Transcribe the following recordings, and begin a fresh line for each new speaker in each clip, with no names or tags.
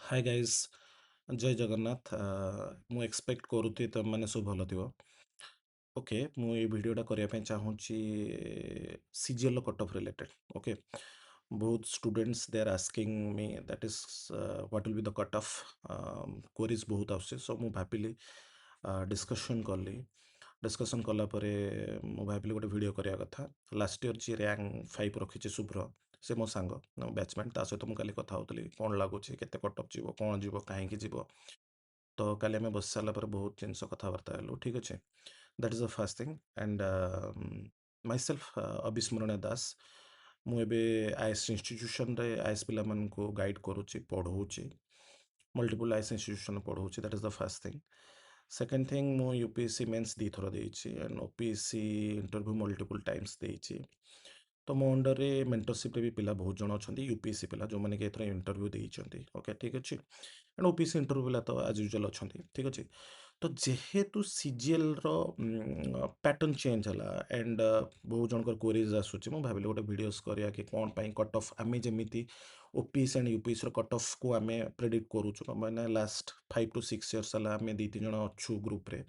Hi guys. जय जगन्नाथ। मु expect करूथी तुम मैंने सब भल थिबो। ओके, मु ये वीडियोटा करया ପାଇଁ ଚାହୁଁଛି CGL cut off related. Okay, बहुत students they are asking me that is what will be the cut off queries बहुत आउसे। सो मु भाबिली डिस्कशन कली। डिस्कशन कला परे मु भाबिली गोटे वीडियो करया कथा। लास्ट ईयर जी रैंक 5 रखिछि शुभ्र, से मो सांग बैचमेंट, ता सहित मु काली कथा होतली कोन लागुछि केते कट ऑफ जीवो कोन जीवो काहे की जीवो। तो काली आमे बस साला पर बहुत जिनस कथबार्ता हेलु। ठीक अछि, that is the first thing. And my self अविस्मरणीय दास। मु एबे आईएस इंस्टीट्यूशन रे आईएस पिला मन को गाइड करूची पढ़ौची। मल्टीपल आईएस इंस्टीट्यूशन पढ़ौची, that is the first thing. Second thing, मु यूपीएससी मेंस दी थरो देइची and OPSC interview multiple times देइची। तो मो अंडर रे मेंटरशिप रे भी पिला बहुत जण अछंती यूपीएससी पिला जो माने के एथरा इंटरव्यू देइचंती। ओके, ठीक अछि। एंड ओपीएससी इंटरव्यू पिला तो एज यूजुअल अछंती। ठीक अछि। तो जेहेतु सीजीएल रो पैटर्न चेंज हला एंड बहुत जनकर क्वेरीज आसुची, मु भाबिले गोटे वीडियोस करिया कि कोन पई कट ऑफ आमे जेमिति ओपीएस एंड यूपीएस रो कट ऑफ को आमे प्रेडिक्ट करूछु। माने लास्ट 5 to 6 इयर्स हला आमे दी तीन जण अछु ग्रुप रे,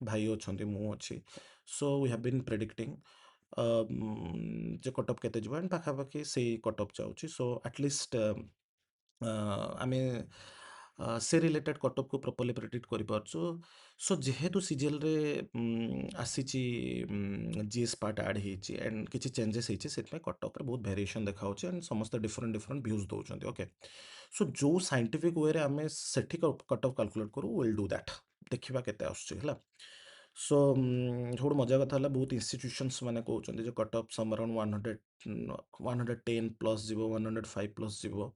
भाई अछंती मु अछि। So we have been predicting जे कट ऑफ केते जिवो एंड पाखापाखि सेई कट ऑफ जाउची। सो एटलिस्ट आमे से रिलेटेड कट ऑफ को प्रॉपर्ली प्रेडिक्ट करि पारछु। सो जेहेतु सीजीएल रे आसीची जीएस पार्ट ऐड हेची एंड किछि चेंजेस हेची, सेट में कट ऑफ रे बहुत वेरिएशन देखा होची एंड समस्त डिफरेंट डिफरेंट व्यूज दोउचंती। ओके, सो जो साइंटिफिक वे रे आमे सेठी कट ऑफ कैलकुलेट करू, विल डू दैट। देखिबा केते आछी हला। सो थोड़ा मजा कथा हला, बहुत इंस्टीट्यूशंस माने कहउचंती जे cut off some around 110 plus जीवो, 105 प्लस जीवो।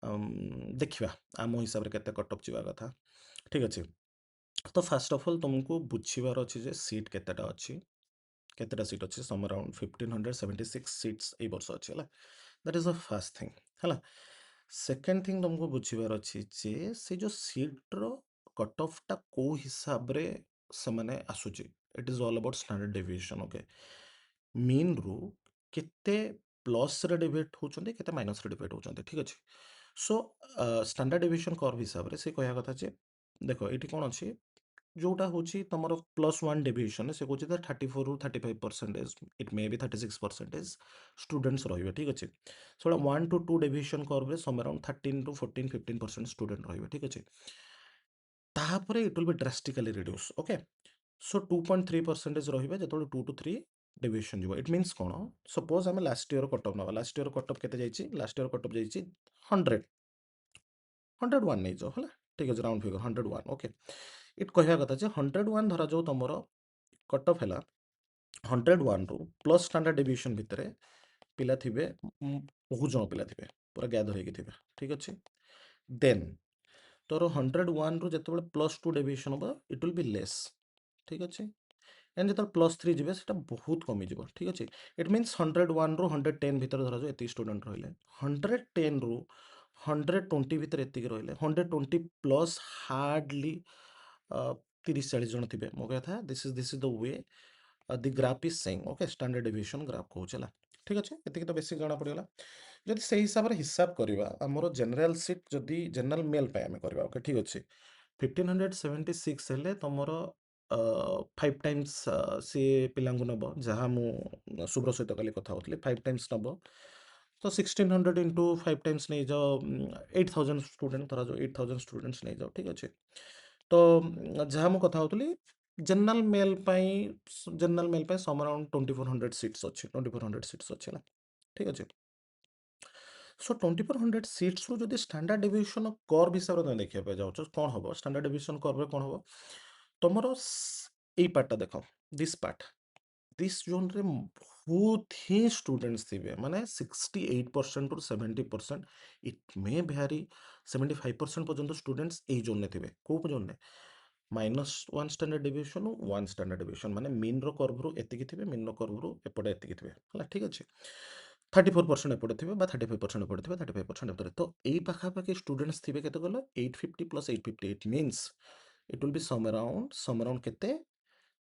देखिबा आमो हिसाब रे केते कट ऑफ जीवा कथा। ठीक अछि। तो फर्स्ट ऑफ ऑल तुमको बुझीबार अछि जे सीट केतेटा अछि, केतेटा सीट अछि। सम अराउंड 1576 सीट्स ए वर्ष अछि हला। That is the first thing हला। सेकंड थिंग तुमको बुझीबार अछि जे से जो सीट रो कट ऑफ टा को हिसाब रे से माने आसुची। It is all about standard deviation. Okay, mean रू केते प्लस रे डिवाइड होचंती, केते माइनस रे डिवाइड होचंती। ठीक अछि। सो स्टैंडर्ड डेविएशन कर्व हिसाब रे से कहया कथा जे देखो एठी कोन अछि, जोटा होची तमरो +1 डेविएशन से कोची 34 रु 35%, इट मे बी 36% स्टूडेंट्स रहिबे। ठीक अछि। सो 1 to 2 डेविएशन कर्व रे सम अराउंड 13 to 14 15% स्टूडेंट रहिबे। ठीक अछि। ताहापरे it will be drastically reduce. Okay, so 2.3% रहिबे जेतोले 2 to 3 डेविएशन जीवो। इट मीन्स कोन, सपोज हमें लास्ट ईयर कट ऑफ नबा। लास्ट ईयर कट ऑफ केते जाईची, लास्ट ईयर कट ऑफ जाईची 100, 101 नहीं जाओ हला। ठीक है, राउंड फिगर 101। ओके, इट कहया कथा जे 101 धरा जो तमरो कट ऑफ हैला 101 रु प्लस स्टैंडर्ड डेविएशन भितरे पिला थिबे, बहुत जण पिला थिबे पूरा गैदर हेकी थिबे। ठीक अछि। देन तोर 101 रु जेतेबेले +2 डेविएशन होबा, इट विल बी लेस। ठीक अछि। एंड जेतल +3 जिवे सेटा बहुत कमी जिवो। ठीक अछि। इट मीन्स 101 रु 110 भितर धरा जो एती स्टूडेंट रहिले, 110 रु 120 भितर एतिक रहिले, 120 प्लस हार्डली 30-40 जन थिबे। मो कहता this is the way the graph is saying. Okay, standard deviation graph कहू चला। ठीक अछि। एतिक तो बेसिक जाना पड़िगला। जदि से हिसाब रे हिसाब करबा, हमरो जनरल सीट जदि जनरल मेल पे हमें करबा। ओके, ठीक अछि। 1576 हेले तमरो 5 टाइम्स से पिलांगु नबो, जहा मु सुब्र सहित काली कथा होतले 5 टाइम्स नबो। तो 1600 इंटू 5 टाइम्स नहीं जाओ, 8000 स्टूडेंट धरा जो 8000 स्टूडेंट्स नहीं जाओ। ठीक अछि। तो जहा मु कथा होतली जनरल मेल पई, जनरल मेल पे सम अराउंड 2400 सीट्स अछि, 2400 सीट्स अछि ना। ठीक अछि। सो 2400 सीट्स रो जदि स्टैंडर्ड डेविएशन कर्व हिसाब रे देखिया पे जाउछ, कोन हबो स्टैंडर्ड डेविएशन कर्व रे कोन हबो, तमरो ए पार्ट देखो, दिस पार्ट, दिस जोन रे बहुत ही स्टूडेंट्स थिबे, माने 68% टू 70%, इट मे वेरी 75% पर्यंत स्टूडेंट्स ए जोन ने थिबे। को जोन ने -1 स्टैंडर्ड डेविएशन 1 स्टैंडर्ड डेविएशन, माने मीन रो कर्व रो एतिकी थिबे, मीन रो कर्व रो एपटे एतिकी थिबे हला। ठीक अछि। 34% एपटे थिबे बा 35% एपटे थिबे, 35% एपटे। तो एई पाखा पाखी स्टूडेंट्स थिबे केते गलो 850 plus 850, it means it will be some around केते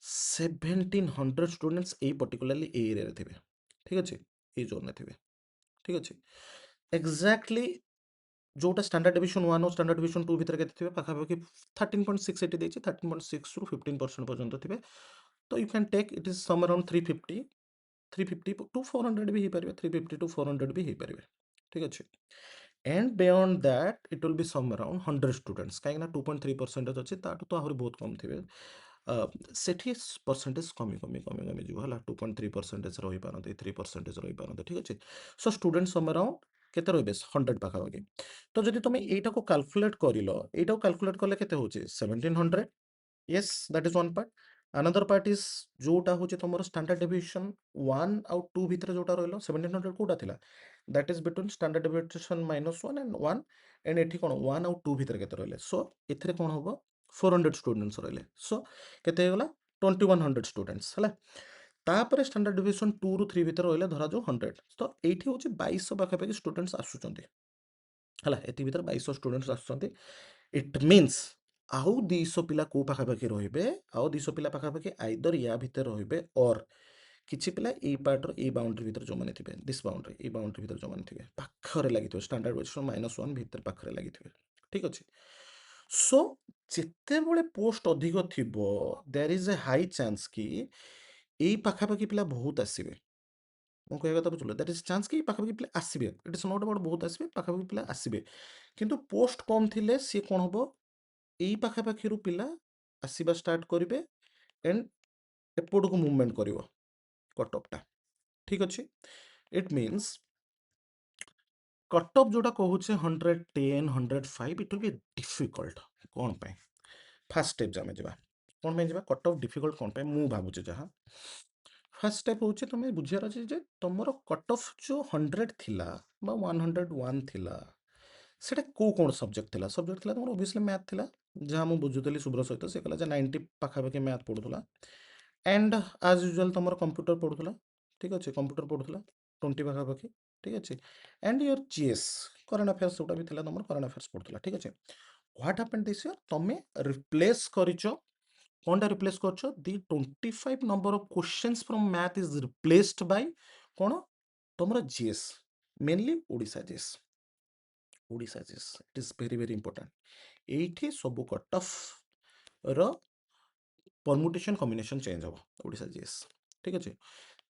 1700 स्टूडेंट्स ए पर्टिकुलरली ए एरिया रे थिबे। ठीक अछि। ए जोन ने थिबे। ठीक अछि। एग्जैक्टली जोटा स्टैंडर्ड डिविजन 1 और स्टैंडर्ड डिविजन 2 भितर केते थिबे पाखापाखि 13.6 एटी देछि 13.6 रु 15% पर्यंत थिबे तो you can take it is some around 350 350 to 400 भी ହେଇପାରିବେ 350 टू 400 भी ହେଇପାରିବେ ठीक ଅଛି and beyond that it will be some around 100 students कहीं ना 2.3% अच्छे ताठू तो आहुरी बहुत कम थिबे सेठी परसेंटेज कमी कमी कमी कमी जो है 2.3% रही पारते 3% रही पारते ठीक अच्छे सो स्टूडेंट सम अराउंड केते रहिबे 100 पाखापाखि तो जदि तुम एटा को कैलकुलेट करिलो एटा को कैलकुलेट करले केते होचे 1700 yes that is one part another part is जोटा होचे तुमरो स्टैंडर्ड डेविएशन 1 आउ 2 भितर जोटा रहलो 1700 कोटा थिला that is between standard deviation -1 and 1 and एठी कोन 1 आउ 2 भितर केते रहले सो एथिरे कोन होबो 400 स्टूडेंट्स रहले सो केते होगला 2100 स्टूडेंट्स हला तापर स्टैंडर्ड डेविएशन 2 रु 3 भितर रहले धरा जो 100 तो एठी होची 2200 पाखापाखि स्टूडेंट्स आसुचंती हला एति भितर 2200 स्टूडेंट्स आसुचंती इट मीन्स आउ 200 पिला को पाखापाखि रहिबे आउ 200 पिला पाखापाखि आइदर या भितर रहिबे और किछि पिला ए पार्टर ए बाउंड्री भितर जो माने थिबे दिस बाउंड्री ए बाउंड्री भितर जो माने थिबे पाखरे लागिथिबे स्टैंडर्ड डेविएशन -1 भितर पाखरे लागिथिबे ठीक अछि सो जेते बेले पोस्ट अधिक थिबो there is a high chance कि एई पाखापाखि पिला बहुत आसीबे ମୁଁ କହିବା କଥା ବୁଝିଲ ଦ୍ୟାଟ୍ ଇଜ୍ ଚାନ୍ସ କି ପାଖାପାଖି ପିଲା ଆସିବେ ଇଟ୍ ଇସ୍ ନଟ୍ ଆବାଉଟ୍ ବହୁତ ଆସିବେ ପାଖାପାଖି ପିଲା ଆସିବେ କିନ୍ତୁ ପୋଷ୍ଟ କମ୍ ଥିଲେ ସିଏ କ'ଣ ହେବ ଏଇ ପାଖାପାଖିରୁ ପିଲା ଆସିବା ଷ୍ଟାର୍ଟ କରିବେ ଏଣ୍ଡ ଏପଟକୁ ମୁଭମେଣ୍ଟ କରିବ କଟଅଫ୍ଟା ଠିକ୍ ଅଛି ଇଟ୍ ମିନ୍ସ କଟଅଫ୍ ଯେଉଁଟା କହୁଛେ 110 105 ଇଟ୍ ୱିଲ୍ ବି ଡିଫିକଲ୍ଟ କ'ଣ ପାଇଁ ଫାର୍ଷ୍ଟ ଷ୍ଟେପ୍ ଆମେ ଯିବା କ'ଣ ପାଇଁ ଯିବା କଟଅଫ୍ ଡିଫିକଲ୍ଟ କ'ଣ ପାଇଁ ମୁଁ ଭାବୁଛି ଯାହା ଫାର୍ଷ୍ଟ ଷ୍ଟେପ୍ ହେଉଛି ତୁମେ ବୁଝିବାର ଅଛି ଯେ ତୁମର କଟ୍ ଅଫ୍ ଯେଉଁ 100 ଥିଲା ବା 101 ଥିଲା ସେଇଟା କେଉଁ କ'ଣ ସବଜେକ୍ଟ ଥିଲା ସବଜେକ୍ଟ ଥିଲା ତୁମର ଓଭିୟସଲି ମ୍ୟାଥ୍ ଥିଲା ଯାହା ମୁଁ ବୁଝୁଥିଲି ଶୁଭ୍ର ସହିତ ସେ କହିଲା ଯେ 90 ପାଖାପାଖି ମ୍ୟାଥ୍ ପଢ଼ୁଥିଲା एंड आज यूजुअल तुम कंप्यूटर पढ़ुला ठीक अच्छे कंप्यूटर पढ़ुला 20 पाखापाखि ठीक अच्छे and your GS current affairs जोटा भी थिला तुम करेन्ट अफेयर्स पढ़ुला ठीक अच्छे व्हाट हैपेंड दिस ईयर तुमे रिप्लेस करिचो कौनटा रिप्लेस करछो the 25 number of questions from math is replaced by कौन तुमर GS mainly Odisha GS it is very very important एठी सब कट ऑफ रो परमुटेशन कॉम्बिनेशन चेंज हम ओडिशा जीएस ठीक अच्छे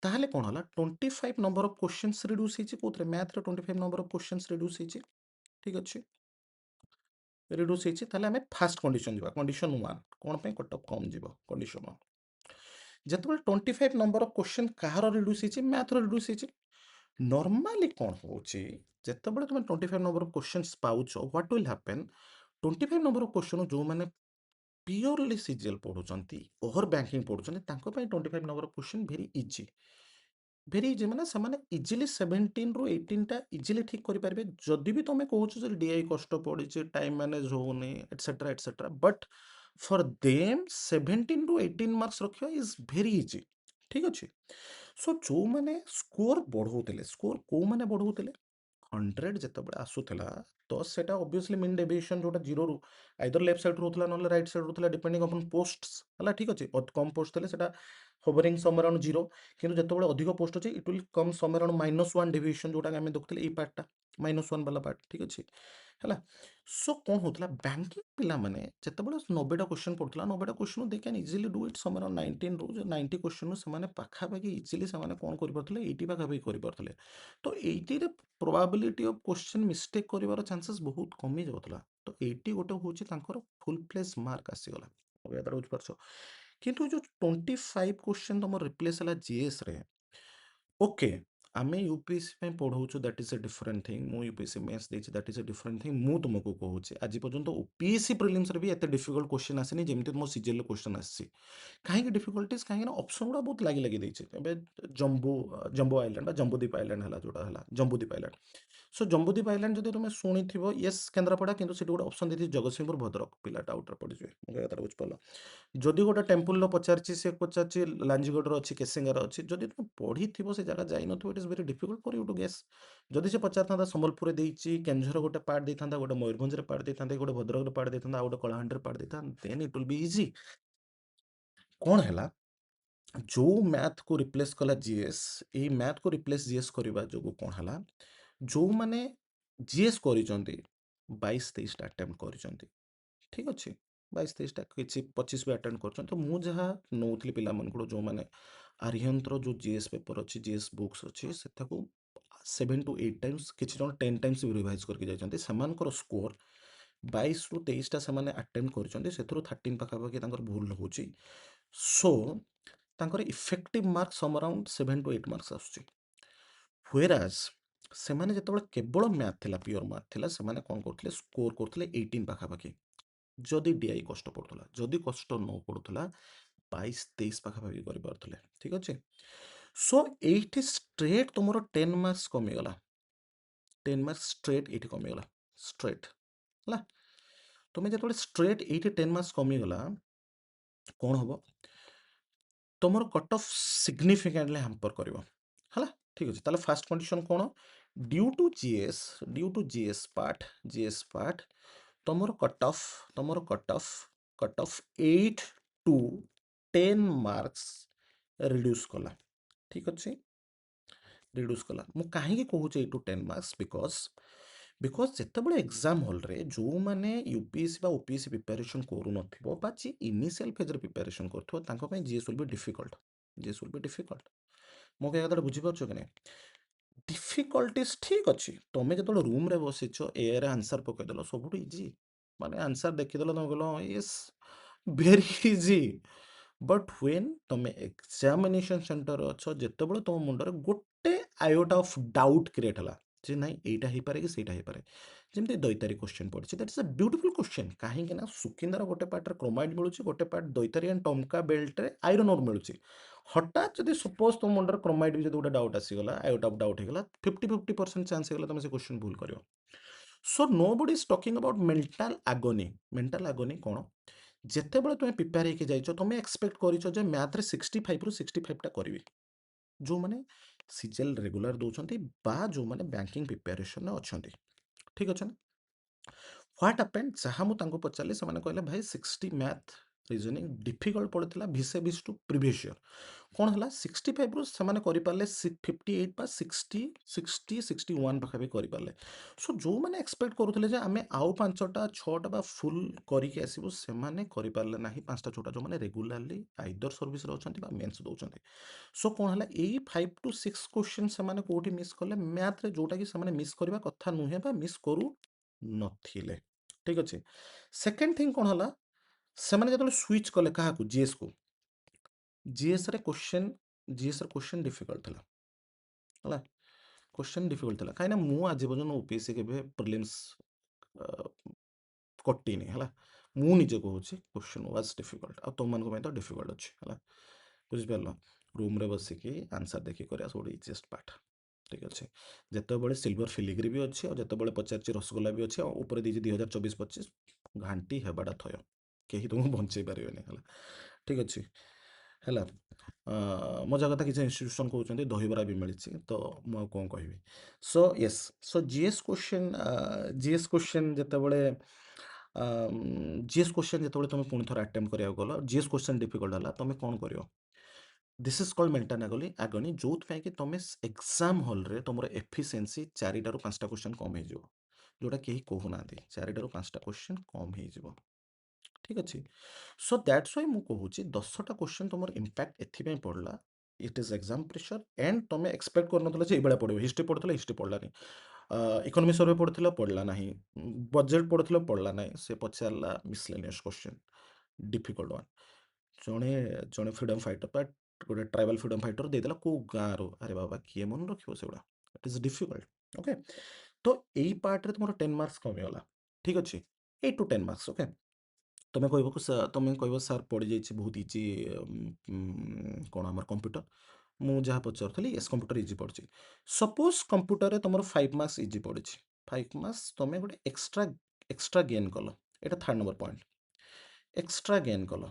ताहले कौन हला 25 नंबर ऑफ क्वेश्चंस रिड्यूस होची कोथरे मैथ रे 25 नंबर ऑफ क्वेश्चंस रिड्यूस होची ठीक अच्छे रिड्यूस होची ताहले हमें फर्स्ट कंडीशन जीवा कंडीशन 1 कोन पे कट ऑफ कम जीवो कंडीशन 1 जेतबे 25 नंबर ऑफ क्वेश्चन कहार रिड्यूस होची मैथ रो रिड्यूस होची नॉर्मली कौन होची जेतबे तुम 25 नंबर ऑफ क्वेश्चंस पाउचो what will happen 25 number of question जो माने प्योरली सीजीएल पढ़ुचंती ओवर बैंकिंग पढ़ुचंती तांको पई 25 number of question very easy माने समाने इजीली 17 रु 18 टा इजीली ठीक करि पारबे जदि भी तुमे कहउछ जे डीआई कष्ट पड़िछ टाइम मैनेज होउनी एटसेट्रा बट फॉर देम 17 रु 18 मार्क्स रखियो इज वेरी इजी ठीक अछि सो जो माने स्कोर बढ़ौतिले स्कोर को माने बढ़ौतिले 100 ଯେତେବେଳେ ଆସୁଥିଲା ତ ସେଟା obviously mean deviation ଯୋଉଟା 0 ରୁ either left side ରହୁଥିଲା ନହେଲେ right side ରହୁଥିଲା depending upon posts ହେଲା ଠିକ ଅଛି କମ post ଥିଲେ ସେଟା hovering somewhere around 0 କିନ୍ତୁ ଯେତେବେଳେ ଅଧିକ post ଅଛି it will come somewhere around -1 deviation ଯୋଉଟା ଆମେ ଦେଖୁଥିଲେ ଏଇ ପାର୍ଟଟା -1 ବାଲା ପାର୍ଟ ଠିକ ଅଛି ହେଲା ସୋ କ'ଣ ହଉଥିଲା ବ୍ୟାଙ୍କିଂ ପିଲାମାନେ ଯେତେବେଳେ 90ଟା କ୍ୱେଶ୍ଚନ୍ ପଡୁଥିଲା 90ଟା କ୍ୱେଶ୍ଚନ୍ ଦେ କ୍ୟାନ୍ ଇଜିଲି ଡୁ ଇଟ୍ ସମର 19 ରୁ 90 କ୍ୱେଶ୍ଚନ୍ ସେମାନେ ପାଖାପାଖି ଇଜିଲି ସେମାନେ କ'ଣ କରିପାରୁଥିଲେ 80 ପାଖାପାଖି କରିପାରୁଥିଲେ ତ 80ରେ ପ୍ରୋବାବିଲିଟି ଅଫ୍ କ୍ୱେଶ୍ଚନ୍ ମିଷ୍ଟେକ୍ କରିବାର ଚାନ୍ସେସ୍ ବହୁତ କମି ଯାଉଥିଲା ତ 80 ଗୋଟେ ହେଉଛି ତାଙ୍କର ଫୁଲ୍ ପ୍ଲେସ୍ ମାର୍କ ଆସିଗଲା ବୁଝିପାରୁଛ କିନ୍ତୁ ଯେଉଁ 25 କ୍ୱେଶ୍ଚନ୍ ତମର ରିପ୍ଲେସ୍ ହେଲା ଜିଏସ୍ରେ ओके आमे यूपीएससी पे पढ़ाऊँ that is a different thing मु यूपीएससी मेंस देछि that is a different thing मु तुमको कहूँ आज पर्यंत ओपीएससी प्रिलिम्स रे भी एते डिफिकल्ट क्वेश्चन आसेनी जेमति मो सीजीएल क्वेश्चन आसी कहीं डिफिकल्टीज कहीं ऑप्शन गुड़ा बहुत लागी लागी देछि एबे जम्बो जम्बो आइलैंड बा जम्बूद्वीप आइलैंड हला जोटा हला जम्बूद्वीप आइलैंड सो जम्बूद्वीप आइलैंड जदि तुम शुणिथिबो यस केन्द्रापड़ा किंतु सेठी गोटे ऑप्शन देछि जगतसिंहपुर भद्रक पिलाटा आउटर पड़ जाए मो कहता बुझ पालो जदि गोटे टेम्पल पचारछि से पचारछि लांजीगढ़ अच्छी केसिंगार अच्छी जदि तुम पढ़ी से जगह जाइन it is very difficult for you to guess जदि से पचार था संबलपुर देछि केंझर गोटे पार्ट देता गोटे मयूरभंज पार्ट देता गोटे भद्रक पार्ट देता गोटे कलाहांडी पार्ट देता then it will be easy कौन है जो मैथ को रिप्लेस कला जीएस ये मैथ को रिप्लेस जीएस करने जो कौन है जो मैंने जीएस कर 22-23ଟା ଆଟେମ୍ପ୍ଟ କରିଛନ୍ତି। ଠିକ୍ ଅଛି? 22-23ଟା କିଛି 25 ବି ଆଟେଣ୍ଡ କରୁଛନ୍ତି। ତ ମୁଁ ଯାହା ନଉଥିଲି ପିଲାମାନଙ୍କଠୁ ଯେଉଁମାନେ ଆରିହନ୍ତର ଯେଉଁ ଜିଏସ୍ ପେପର୍ ଅଛି, ଜିଏସ୍ ବୁକ୍ସ ଅଛି, ସେଟାକୁ 7 to 8 ଟାଇମ୍ସ, କିଛି ଜଣ 10 ଟାଇମ୍ସ ବି ରିଭାଇଜ୍ କରିକି ଯାଇଛନ୍ତି। ସେମାନଙ୍କର ସ୍କୋର 22ରୁ 23ଟା ସେମାନେ ଆଟେମ୍ପ୍ଟ କରିଛନ୍ତି, ସେଥିରୁ 13 ପାଖାପାଖି ତାଙ୍କର ଭୁଲ ହେଉଛି। ସୋ ତାଙ୍କର effective mark some around 7 to 8 marks ଆସୁଛି। ହୁଏରାଜ୍ ସେମାନେ ଯେତେବେଳେ କେବଳ ମ୍ୟାଥ୍ ଥିଲା, ପିଓର ମ୍ୟାଥ୍ ଥିଲା, ସେମାନେ କ'ଣ କରୁଥିଲେ, ସ୍କୋର କରୁଥିଲେ 18 ପାଖାପାଖି। ଯଦି ଡିଆଇ କଷ୍ଟ ପଡ଼ୁଥିଲା, ଯଦି କଷ୍ଟ ନ ପଡ଼ୁଥିଲା 22-23 ପାଖାପାଖି କରିପାରୁଥିଲେ। ଠିକ୍ ଅଛି? ସୋ ଏଇଠି ଷ୍ଟ୍ରେଟ୍ ତୁମର 10 ମାର୍କସ୍ କମିଗଲା। 10 ମାର୍କସ୍ ଷ୍ଟ୍ରେଟ୍ ଏଇଠି କମିଗଲା, ଷ୍ଟ୍ରେଟ୍ ହେଲା। ତୁମେ ଯେତେବେଳେ ଷ୍ଟ୍ରେଟ୍ ଏଇଠି 10 ମାର୍କସ୍ କମିଗଲା, କ'ଣ ହେବ, ତୁମର କଟ୍ ଅଫ୍ ସିଗ୍ନିଫିକାଣ୍ଟଲି ହ୍ୟାମ୍ପର କରିବ ହେଲା। ଠିକ୍ ଅଛି, ତାହେଲେ ଫାର୍ଷ୍ଟ କଣ୍ଡିସନ୍ କ'ଣ, ଡ୍ୟୁ ଟୁ ଜିଏସ୍ ପାର୍ଟ ତୁମର cut off 8 to 10 marks reduce କଲା। ଠିକ୍ ଅଛି, ରିଡ୍ୟୁସ୍ କଲା। ମୁଁ କାହିଁକି କହୁଛି 8 to 10 ମାର୍କସ୍, ବିକଜ ଯେତେବେଳେ ଏକ୍ଜାମ୍ ହଲ୍ରେ ଯେଉଁମାନେ ୟୁପିଏସ୍ସି ବା ଓପିଏସ୍ସି ପ୍ରିପାରେସନ୍ କରୁନଥିବ ବା ଯିଏ ଇନିସିଆଲ୍ ଫେଜ୍ରେ ପ୍ରିପାରେସନ୍ କରୁଥିବ, ତାଙ୍କ ପାଇଁ ଜିଏସ୍ ୱିଲ୍ ବି ଡିଫିକଲ୍ଟ। ମୋ କହିବା କଥାଟା ବୁଝିପାରୁଛ କି ନାହିଁ? ଡିଫିକଲ୍ଟିସ୍ ଠିକ୍ ଅଛି, ତୁମେ ଯେତେବେଳେ ରୁମ୍ରେ ବସିଛ, ଏଆରେ ଆନ୍ସର୍ ପକାଇଦେଲ, ସବୁଠୁ ଇଜି, ମାନେ ଆନ୍ସର୍ ଦେଖିଦେଲ, ତୁମେ କହିଲ Yes very easy. But when ତୁମେ ଏକ୍ଜାମିନେସନ୍ ସେଣ୍ଟର ଅଛ, ଯେତେବେଳେ ତୁମ ମୁଣ୍ଡରେ ଗୋଟେ ଆୟୋଟା ଅଫ୍ ଡାଉଟ୍ କ୍ରିଏଟ୍ ହେଲା ଯେ ନାଇଁ ଏଇଟା ହେଇପାରେ କି ସେଇଟା ହେଇପାରେ, ଯେମିତି ଦୈତାରୀ କ୍ୱେଶ୍ଚନ୍ ପଡ଼ିଛି, that is a beautiful question. କାହିଁକି ନା ସୁକିନ୍ଦାର ଗୋଟେ ପାର୍ଟରେ କ୍ରୋମାଇଟ୍ ମିଳୁଛି, ଗୋଟେ ପାର୍ଟ ଦୈତାରୀ ଆଣ୍ଡ ଟମ୍କା ବେଲ୍ଟରେ ଆଇରନ୍ ଓର୍ ମିଳୁଛି। ହଠାତ୍ ଯଦି ସପୋଜ୍ ତୁମ ମୁଣ୍ଡରେ କ୍ରୋମାଇଟ୍ ବି ଯଦି ଗୋଟେ ଡାଉଟ୍ ଆସିଗଲା, ଆୟୋଟା ଅଫ୍ ଡାଉଟ୍ ହେଇଗଲା, 50% ଚାନ୍ସ ହେଇଗଲା ତୁମେ ସେ କ୍ୱେଶ୍ଚନ୍ ଭୁଲ କରିବ। So nobody is talking about mental agony. Mental agony कौन, ଯେତେବେଳେ ତୁମେ ପ୍ରିପେୟାର ହେଇକି ଯାଇଛ, ତୁମେ ଏକ୍ସପେକ୍ଟ କରିଛ ଯେ ମ୍ୟାଥରେ 65ରୁ 65ଟା କରିବି, ଯେଉଁମାନେ ସିଜିଏଲ୍ ରେଗୁଲାର ଦେଉଛନ୍ତି ବା ଯେଉଁମାନେ ବ୍ୟାଙ୍କିଂ ପ୍ରିପାରେସନରେ ଅଛନ୍ତି। ଠିକ୍ ଅଛି ନା? ହ୍ୱାଟ୍ ଆପେଣ୍ଡ, ଯାହା ମୁଁ ତାଙ୍କୁ ପଚାରିଲି, ସେମାନେ କହିଲେ ଭାଇ 60 ମ୍ୟାଥ୍ ରିଜନିଂ ଡିଫିକଲ୍ଟ ପଡ଼ିଥିଲା ଭିସେ ଭିସ୍ ଟୁ ପ୍ରିଭିୟସ୍ ଇୟର୍। କ'ଣ ହେଲା, 65ରୁ ସେମାନେ କରିପାରିଲେ 58 ବା 61 ପାଖାପାଖି କରିପାରିଲେ। ସୋ ଯେଉଁମାନେ ଏକ୍ସପେକ୍ଟ କରୁଥିଲେ ଯେ ଆମେ ଆଉ 5ଟା 6ଟା ବା ଫୁଲ୍ କରିକି ଆସିବୁ, ସେମାନେ କରିପାରିଲେ ନାହିଁ 5ଟା 6ଟା, ଯେଉଁମାନେ ରେଗୁଲାରଲି ଆଇଦର ସର୍ଭିସରେ ଅଛନ୍ତି ବା ମେନ୍ସ ଦେଉଛନ୍ତି। ସୋ କ'ଣ ହେଲା, ଏଇ 5 to 6 କ୍ୱେଶ୍ଚନ୍ ସେମାନେ କେଉଁଠି ମିସ୍ କଲେ, ମ୍ୟାଥ୍ରେ, ଯେଉଁଟାକି ସେମାନେ ମିସ୍ କରିବା କଥା ନୁହେଁ ବା ମିସ୍ କରୁ ନଥିଲେ। ଠିକ୍ ଅଛି। ସେକେଣ୍ଡ ଥିଙ୍ଗ କ'ଣ ହେଲା, ସେମାନେ ଯେତେବେଳେ ସୁଇଚ୍ କଲେ କାହାକୁ, ଜିଏସ୍କୁ, ଜିଏସ୍ରେ କ୍ୱେଶ୍ଚନ୍ ଡିଫିକଲ୍ଟ ଥିଲା ହେଲା, क्वेश्चन डिफिकल्ट था कहीं मु आज पर्यटन ओपीएससी के प्रिलिम्स कटिनी है मु निजे कहूँ क्वेश्चन वाज डिफिकल्ट आ तुम मानक तो डिफिकल्ट अच्छे है बुझिपार रूम रे बसिकी आंसर देखी कर सब इजीएस्ट पार्ट। ठीक अच्छे, जिते सिल्वर फिलिग्री भी अच्छी और जिते पचार रसगोला भी अच्छे ऊपर दीजिए 2024-25 घाटी हेबाटा थय कहीं तुमको बंचे पारे है। ठीक अच्छे है मजा कथा किसी इन्स्टिट्यूशन कहते दहीबरा भी मिली तो मुझे कौन कह so yes so GS question जितेबले जीएस क्वेश्चन जिते तुम पुणी थोड़ा अटेम्प्ट करा गल जीएस क्वेश्चन डिफिकल्ट है तुम कौन कर दिस इज कॉल्ड मेंटल आगोनी जो कि तुम एग्जाम हॉल रे तुम एफिशिएंसी 4टारू 5टा क्वेश्चन कम हो जोटा कहीं कहूना 4टारू 5टा क्वेश्चन कम हो। ठीक अच्छे, सो दैट्स वाई मुझे कहूँ 10टा क्वेश्चन तुम इम्पैक्ट एथपाई पड़ा, it is exam pressure and तुम एक्सपेक्ट कर पड़ो हिस्ट्री पढ़ुल हिस्ट्री पढ़लानी, इकोनॉमी सर्वे पढ़ुल पढ़ला ना, बजेट पढ़ुल पढ़ला ना, से पचारा मिसलेनियस क्वेश्चन डिफिकल्ट वन, जड़े जड़े फ्रीडम फाइटर बट गोटे ट्राइबल फ्रीडम फाइटर देदेला को गाँव रो, अरे बाबा किए मन रखियो से इट इज डिफिकल्ट। ओके, तो यही पार्ट रे तुम 10 मार्क्स कमीगला। ठीक अच्छे, 8 to 10 मार्क्स। ओके, तुम्हें कह तुम्हें कह सार पड़ जाइए बहुत इजी कौन आम कंप्यूटर, मुझे जहाँ पचारूली एस कंप्यूटर इजी पड़ी, सपोज कंप्यूटर तुम 5 मार्क्स इजी पड़ी, 5 मार्क्स तुम्हें गोटे एक्सट्रा गेन कल, यहाँ third number point, extra gain कल।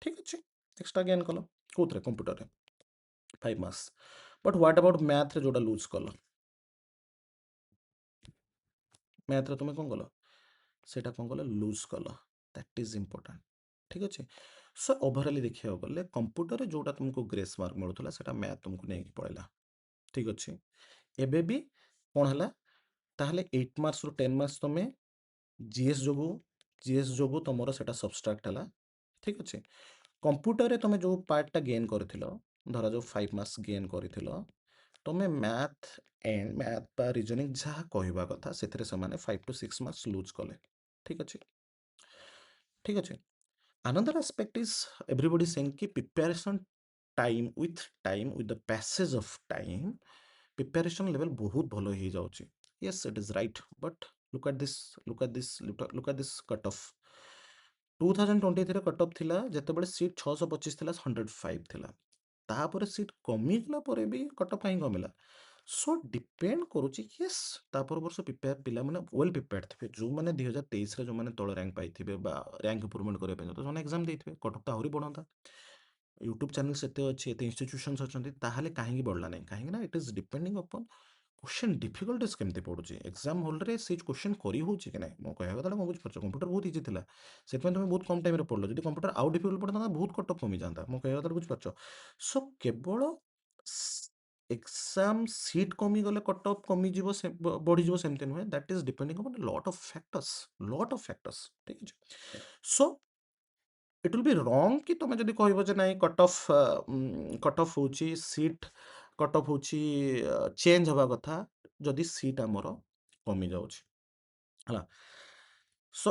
ठीक अच्छे, एक्सट्रा गेन कल कौन computer 5 marks, but what about math जोटा लूज कल, मैथ रे तुम्हें कौन कल से कौन कल लूज कल, दैट इज इंपोर्टेंट। ठीक अच्छे, सो ओभरअली देखा गले कंप्यूटर जोटा तुमको ग्रेस मार्क मिलूला से मैथ तुमको नहीं पड़ेगा। ठीक अच्छे, एबे भी कौन है ତାହେଲେ 8 ମାର୍କରୁ 10 ମାର୍କସ୍ ତମେ ଜିଏସ୍ ଯୋଗୁଁ ତମର ସେଟା ସବଷ୍ଟ୍ରାକ୍ଟ ହେଲା। ଠିକ୍ ଅଛି। କମ୍ପ୍ୟୁଟରରେ ତମେ ଯୋଉ ପାର୍ଟଟା ଗେନ୍ କରିଥିଲ, ଧରାଯାଉ 5 ମାର୍କସ୍ ଗେନ୍ କରିଥିଲ, ତମେ ମ୍ୟାଥ୍ ବା ରିଜନିଂ ଯାହା କହିବା କଥା ସେଥିରେ ସେମାନେ 5 to 6 ମାର୍କସ୍ ଲୁଜ୍ କଲେ। ଠିକ୍ ଅଛି। ଠିକ୍ ଅଛି। Another aspect is everybody saying ki preparation time with the passage of time preparation level ବହୁତ ଭଲ ହେଇଯାଉଛି। Yes, it is right, but look at this cut off 2023 cut off ଥିଲା ଯେତେବେଳେ ସିଟ୍ 625 ଥିଲା 105 ଥିଲା। ତାପରେ ସିଟ୍ କମିଗଲା ପରେ ବି କଟ୍ ଅଫ୍ କାହିଁ କମିଲା? ସୋ ଡିପେଣ୍ଡ କରୁଛି ୟେସ୍ ତା ପର ବର୍ଷ ପିଲାମାନେ ୱେଲ୍ ପ୍ରିପେୟାର୍ଡ ଥିବେ। ଯେଉଁମାନେ 2023ରେ ଯେଉଁମାନେ ତଳ ର୍ୟାଙ୍କ ପାଇଥିବେ ବା ର୍ୟାଙ୍କ ଇମ୍ପ୍ରୁଭମେଣ୍ଟ କରିବା ପାଇଁ ସେମାନେ ଏକ୍ଜାମ ଦେଇଥିବେ, କଟ୍ ଅଫ୍ ତ ଆହୁରି ବଢ଼ନ୍ତା। ୟୁଟ୍ୟୁବ୍ ଚ୍ୟାନେଲ୍ସ ଏତେ ଅଛି, ଏତେ ଇନଷ୍ଟିଚ୍ୟୁସନ୍ସ ଅଛନ୍ତି, ତାହେଲେ କାହିଁକି ବଢ଼ିଲା ନାହିଁ? କାହିଁକି ନା it is depending upon question difficulties केमती पड़ुଛି एग्जाम हॉल रे से क्वेश्चन करी होची कि नहीं। मो कहया कथा को बुझ परछ कंप्यूटर बहुत इजी थिला, सेतमें तुम बहुत कम टाइम रे पढ़लो। जदि कंप्यूटर आउ डिफिकल्ट पड़ता बहुत कट ऑफ कमी जाता। मो कहया कथा बुझ परछ। सो केवल एग्जाम सीट कमी गले कट ऑफ कमी जीवो से बढ़ी जीवो सेमते नुहे। That is depending upon lot of factors. ठीक है। So it will be wrong कि तुम जदि कहबो जे नहीं कट ऑफ होची सीट कट ऑफ होची चेंज हवा कथा जदि सीट आमर कमी जाउची हला। सो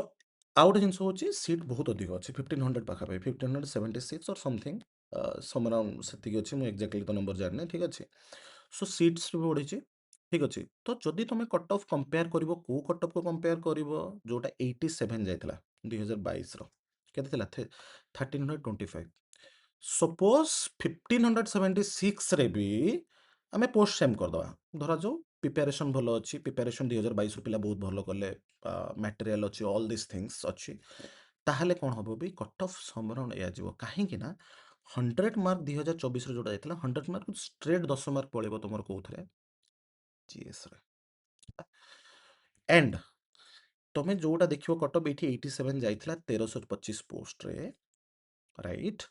आउ गोटे जिनिस होची सीट बहुत अधिक अच्छे 1500 पाखापाखि 1576 और समथिंग सम अराउंड सेतिक अच्छी। मुझे एक्जाक्टली तो नंबर जाने। ठीक अच्छे। सो सीट्स भी बढ़ी। ठीक अच्छे। तो जदि तुम कट ऑफ कंपेयर कर कट ऑफ को कंपेयर कर जोटा 87 जाइला 2022 केते थिला 1325। सपोज 1576 रे भी आमे पोस्ट सेम करदवा। धरा जो प्रिपेरेशन भल अच्छी, प्रिपेरेशन 2022 पिला बहुत भल कले, मटेरियल अच्छी, ऑल दिस थिंग्स अच्छी, ताहले कौन हम भी कट ऑफ समराउंड या जीवो। कहीं ना 100 मार्क 2024 जोटा जाइला 100 मार्क स्ट्रेट 10 मार्क पड़ेबो तुमर कोथरे जीएस रे। एंड तमे जोटा देखियो कट ऑफ 87 जाइला 1325 पोस्ट रे, राइट।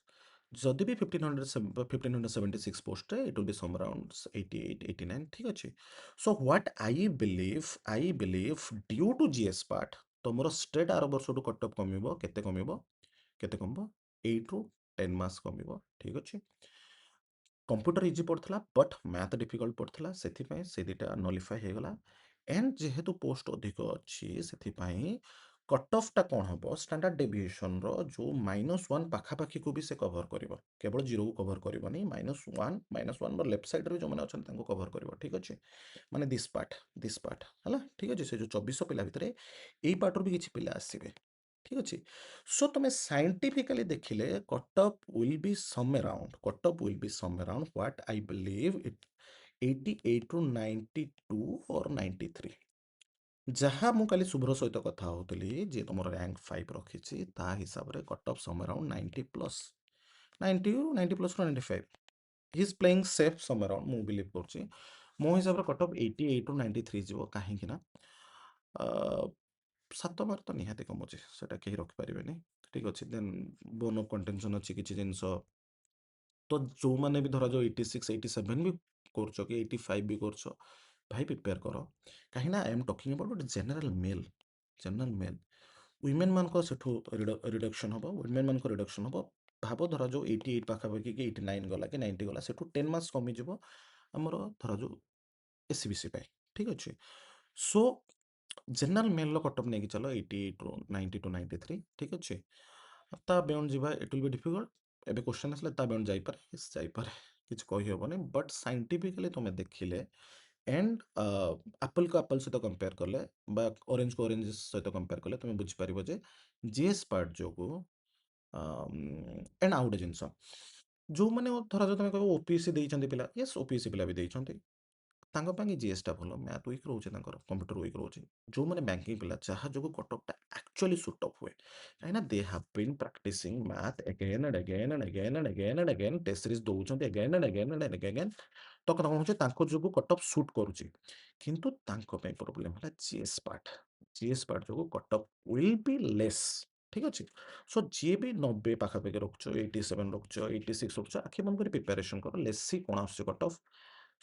जदि भी 1576 पोस्ट रे it will be some around 88 89। ठीक अच्छे। So what I believe due to GS part तुमर स्ट्रेट आर वर्ष कट ऑफ कमिबो केते कमिबो 8 ରୁ 10 मार्क्स कमिबो। ठीक अच्छे। कंप्यूटर इजी पड़ता बट मैथ डिफिकल्ट पड़ता से दुटा नलिफाई हो गला। एंड जेहेतु पोस्ट अधिक अच्छी से कट ऑफ टा कौन हम स्टैंडर्ड डेविएशन रो जो -1 पाखापाखी को भी से कवर कर केवल 0 को कवर करनी -1 लेफ्ट साइड रे जो मैंने अच्छा कवर कर। ठीक अच्छे। माने दिस पार्ट है। ठीक अच्छे। से जो 2400 पिला भितर यही पार्ट भी किसी पिला आसवे। ठीक अच्छे। सो तुम साइंटिफिकली देखिले cut off will be some around what I believe it 88 to 92 और 93। जहाँ मु काली शुभ्र सहित कथा होतली जे तुम रैंक 5 रखी ता हिसाब रे cut off some around 90 plus 90 plus 95 ही is playing safe some around मु बिलीव करछि। मो हिसाब रे कट ऑफ 88 टू 93 जीवो। काहे कि ना 7 मार्क तो निहाती कमुची सेटा केही रखि परिबेनी। ठीक अच्छे। देन बोन ऑफ कंटेंशन अच्छी किसी जिनस तो जो मैंने भी धरा जो 86 87 भी करछ कि 85 भी करछ भाई प्रिपेयर कर। कहीं ना I am talking about general mail women मान को सेठू रिडक्शन हम वुमेन मान को रिडक्शन हम। भाव धरा जो 88 पाखापाखि कि 89 गला कि 90 गला सेठू 10 मार्क्स कमी जीवो हमर धरा जो एससीबीसी पाई। ठीक अच्छे। सो जनरल मेल कट ऑफ नहीं चलो 88 ରୁ 90 टू 93। ठीक अच्छे। ता बियॉन्ड जीवा इट विल बी डिफिकल्ट। एबे क्वेश्चन आसले ता बियॉन्ड जाइपारे जाइपारे किछ कहि हेबनी। बट साइंटिफिकली तुम देखिले एंड एप्पल को एप्पल सहित कंपेयर कले बा ऑरेंज को ऑरेंज सहित कंपेयर कले तुम बुझी पारिबो जे जीएस पार्ट जोगु एंड आउट जिनस जो मैंने धरा जो तुम कह ओपीएससी देइछन्ती पिला, यस ओपीएससी पिला भी देइछन्ती तांको पांगी जीएस टा भलो मैथ वीक रोचे तांकर कंप्यूटर वीक रोचे। जो मैंने बैंकिंग पिला जहाँ जो कट ऑफ टा एक्चुअली सुट ऑफ हुए कहीं they have been practicing math again and again and again and again and again test series दउछन्ती again and again and again. तो कथा होचे तांको जो कट ऑफ सुट करूची किंतु तांको पे प्रॉब्लम है जीएस पार्ट जो cut off will be less. ठीक अच्छे। सो जी भी 90 पाखापाखि रखुଛ 87 रखुଛ 86 रखुଛ आखि बंद कर प्रिपेरेशन कर लेसी कौन आस कट ऑफ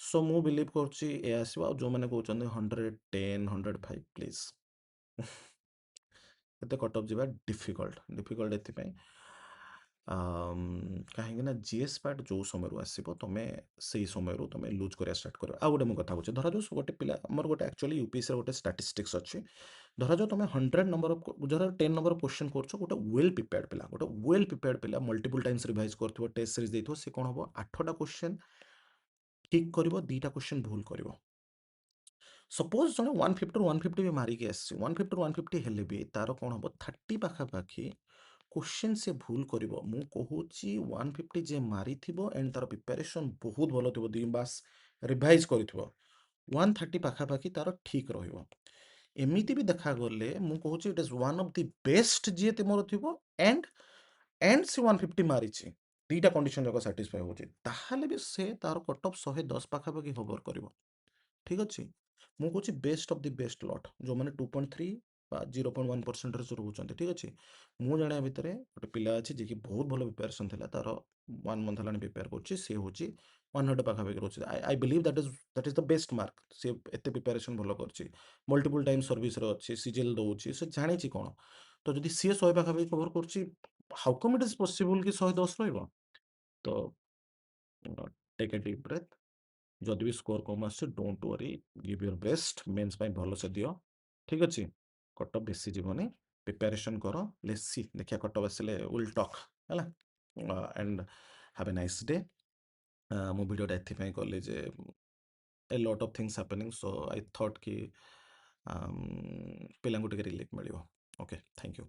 ସୋ ମୁଁ ବିଲିଭ୍ କରୁଛି ଏ ଆସିବ। ଆଉ ଯେଉଁମାନେ କହୁଛନ୍ତି 110, 105 ପ୍ଲିଜ୍ ଏତେ କଟଅଫ୍ ଯିବା ଡିଫିକଲ୍ଟ ଏଥିପାଇଁ କାହିଁକି ନା ଜିଏସ୍ ପାର୍ଟ ଯେଉଁ ସମୟରୁ ଆସିବ ତମେ ସେଇ ସମୟରୁ ତମେ ଲୁଜ୍ କରିବା ଷ୍ଟାର୍ଟ କରିବ। ଆଉ ଗୋଟେ ମୁଁ କଥା କହୁଛି, ଧରାଯାଉ ଗୋଟେ ପିଲା, ଆମର ଗୋଟେ ଆକ୍ଚୁଆଲି ୟୁପିଏସ୍ସିର ଗୋଟେ ଷ୍ଟାଟିଷ୍ଟିକ୍ସ ଅଛି। ଧରାଯାଉ ତମେ 10 ନମ୍ବର କ୍ୱେଶ୍ଚନ୍ କରୁଛ, ଗୋଟେ ୱେଲ୍ ପ୍ରିପେୟାର୍ଡ ପିଲା ମଲ୍ଟିପୁଲ୍ ଟାଇମ୍ସ ରିଭାଇଜ୍ କରୁଥିବ, ଟେଷ୍ଟ ସିରିଜ୍ ଦେଇଥିବ, ସେ କ'ଣ ହେବ 8ଟା କ୍ୱେଶ୍ଚନ୍ ଠିକ୍ କରିବ, 2ଟା କ୍ୱେଶ୍ଚନ୍ ଭୁଲ କରିବ। ସପୋଜ୍ ଜଣେ 150ରୁ 150 ବି ମାରିକି ଆସିଛି, 150ରୁ 150 ହେଲେ ବି ତାର କ'ଣ ହେବ 30 ପାଖାପାଖି କ୍ୱେଶ୍ଚନ୍ ସେ ଭୁଲ କରିବ। ମୁଁ କହୁଛି 150 ଯେ ମାରିଥିବ ଆଣ୍ଡ ତାର ପ୍ରିପାରେସନ୍ ବହୁତ ଭଲ ଥିବ, 2 ମାସ ରିଭାଇଜ୍ କରିଥିବ, 130 ପାଖାପାଖି ତାର ଠିକ୍ ରହିବ। ଏମିତି ବି ଦେଖାଗଲେ ମୁଁ କହୁଛି it is one of the best ଯିଏ ତୁମର ଥିବ ଆଣ୍ଡ ସେ 150 ମାରିଛି, 2ଟା କଣ୍ଡିସନ୍ ଯାକ ସାଟିସ୍ଫାଏ ହେଉଛି, ତାହେଲେ ବି ସେ ତାର କଟ୍ ଅଫ୍ 110 ପାଖାପାଖି ହୋଭର କରିବ। ଠିକ୍ ଅଛି, ମୁଁ କହୁଛି best of the best lot, ଯେଉଁମାନେ 2.3 ବା 0.1%ରେ ସେ ରହୁଛନ୍ତି। ଠିକ୍ ଅଛି, ମୁଁ ଜାଣିବା ଭିତରେ ଗୋଟେ ପିଲା ଅଛି ଯିଏକି ବହୁତ ଭଲ ପ୍ରିପାରେସନ୍ ଥିଲା, ତାର 1 ମନ୍ଥ ହେଲାଣି ପ୍ରିପେୟାର କରୁଛି, ସେ ହେଉଛି 100 ପାଖାପାଖି ରହୁଛି। I believe that is the best mark. ସେ ଏତେ ପ୍ରିପାରେସନ୍ ଭଲ କରିଛି, ମଲ୍ଟିପୁଲ୍ ଟାଇମ୍ ସର୍ଭିସରେ ଅଛି, ସିଜିଏଲ୍ ଦେଉଛି, ସେ ଜାଣିଛି କ'ଣ। ତ ଯଦି ସିଏ 100 ପାଖାପାଖି କଭର କରୁଛି, ହାଉ କମ୍ ଇଟ୍ ଇଜ୍ ପସିବୁଲ୍ କି 110 ରହିବ? ତ ଟେକ୍ ଏ ଡିପ୍ ବ୍ରେଥ୍, ଯଦି ବି ସ୍କୋର କମ୍ ଆସୁଛି don't worry, give your best, mains ପାଇଁ ଭଲସେ ଦିଅ। ଠିକ୍ ଅଛି, କଟଅଫ୍ ବେଶୀ ଯିବନି, ପ୍ରିପାରେସନ୍ କର, ଲେଟ୍ସ ସି, ଦେଖିବା କଟଅଫ୍ ଆସିଲେ ୱିଲ୍ ଟକ୍ ହେଲା। And have a nice day. ମୁଁ ଭିଡ଼ିଓଟା ଏଥିପାଇଁ କଲି ଯେ a lot of things happening, so I thought କି ପିଲାଙ୍କୁ ଟିକେ ରିଲିଫ୍ ମିଳିବ। Okay, thank you.